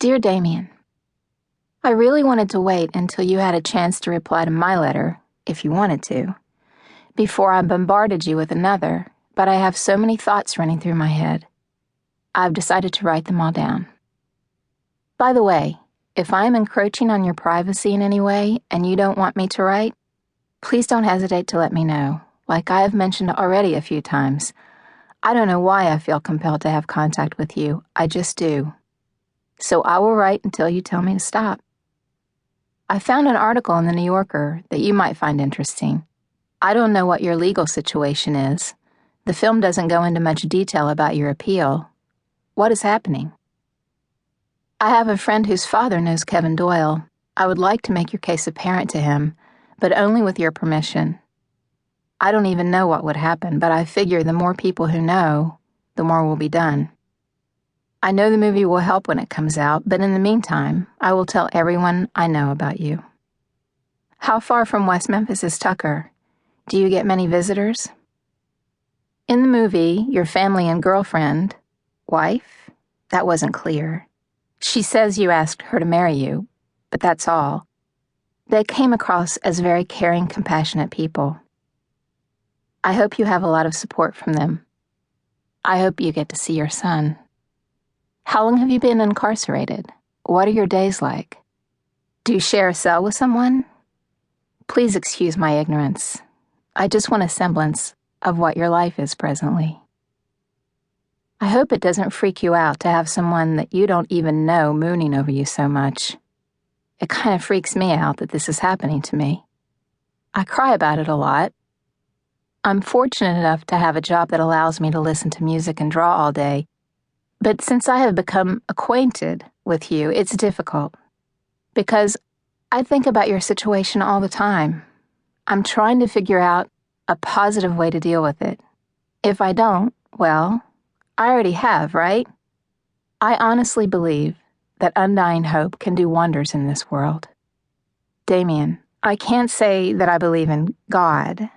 Dear Damien, I really wanted to wait until you had a chance to reply to my letter, if you wanted to, before I bombarded you with another, but I have so many thoughts running through my head. I've decided to write them all down. By the way, if I am encroaching on your privacy in any way and you don't want me to write, please don't hesitate to let me know, like I have mentioned already a few times. I don't know why I feel compelled to have contact with you, I just do. So I will write until you tell me to stop. I found an article in the New Yorker that you might find interesting. I don't know what your legal situation is. The film doesn't go into much detail about your appeal. What is happening? I have a friend whose father knows Kevin Doyle. I would like to make your case apparent to him, but only with your permission. I don't even know what would happen, but I figure the more people who know, the more will be done. I know the movie will help when it comes out, but in the meantime, I will tell everyone I know about you. How far from West Memphis is Tucker? Do you get many visitors? In the movie, your family and girlfriend, wife? That wasn't clear. She says you asked her to marry you, but that's all. They came across as very caring, compassionate people. I hope you have a lot of support from them. I hope you get to see your son. How long have you been incarcerated? What are your days like? Do you share a cell with someone? Please excuse my ignorance. I just want a semblance of what your life is presently. I hope it doesn't freak you out to have someone that you don't even know mooning over you so much. It kind of freaks me out that this is happening to me. I cry about it a lot. I'm fortunate enough to have a job that allows me to listen to music and draw all day, but since I have become acquainted with you, it's difficult. Because I think about your situation all the time. I'm trying to figure out a positive way to deal with it. If I don't, well, I already have, right? I honestly believe that undying hope can do wonders in this world. Damien, I can't say that I believe in God,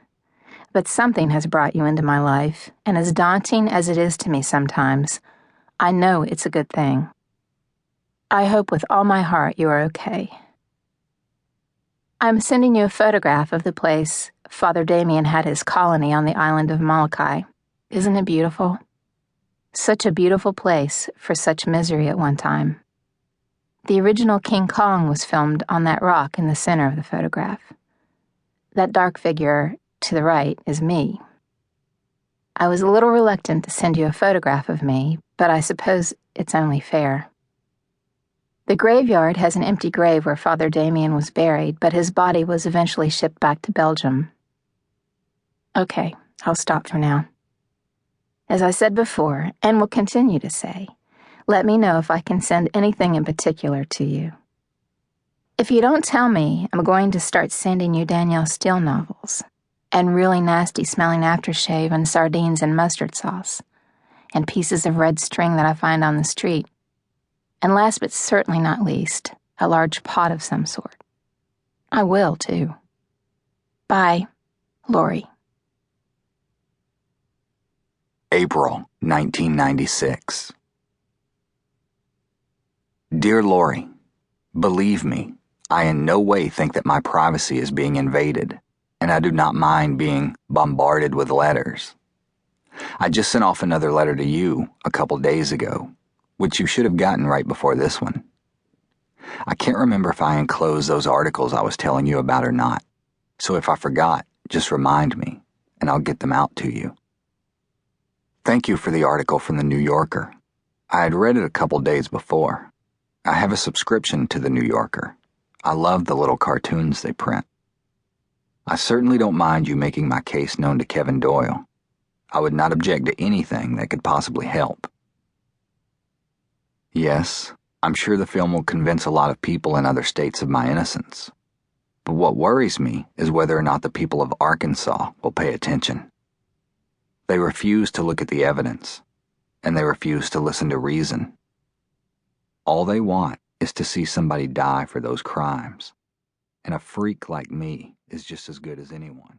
but something has brought you into my life, and as daunting as it is to me sometimes, I know it's a good thing. I hope with all my heart you are okay. I'm sending you a photograph of the place Father Damien had his colony on the island of Molokai. Isn't it beautiful? Such a beautiful place for such misery at one time. The original King Kong was filmed on that rock in the center of the photograph. That dark figure to the right is me. I was a little reluctant to send you a photograph of me, but I suppose it's only fair. The graveyard has an empty grave where Father Damien was buried, but his body was eventually shipped back to Belgium. Okay, I'll stop for now. As I said before, and will continue to say, let me know if I can send anything in particular to you. If you don't tell me, I'm going to start sending you Danielle Steele novels, and really nasty smelling aftershave and sardines and mustard sauce, and pieces of red string that I find on the street. And last but certainly not least, a large pot of some sort. I will, too. Bye, Lorri. April 1996. Dear Lorri, believe me, I in no way think that my privacy is being invaded, and I do not mind being bombarded with letters. I just sent off another letter to you a couple days ago, which you should have gotten right before this one. I can't remember if I enclosed those articles I was telling you about or not, so if I forgot, just remind me, and I'll get them out to you. Thank you for the article from the New Yorker. I had read it a couple days before. I have a subscription to the New Yorker. I love the little cartoons they print. I certainly don't mind you making my case known to Kevin Doyle. I would not object to anything that could possibly help. Yes, I'm sure the film will convince a lot of people in other states of my innocence. But what worries me is whether or not the people of Arkansas will pay attention. They refuse to look at the evidence, and they refuse to listen to reason. All they want is to see somebody die for those crimes, and a freak like me is just as good as anyone.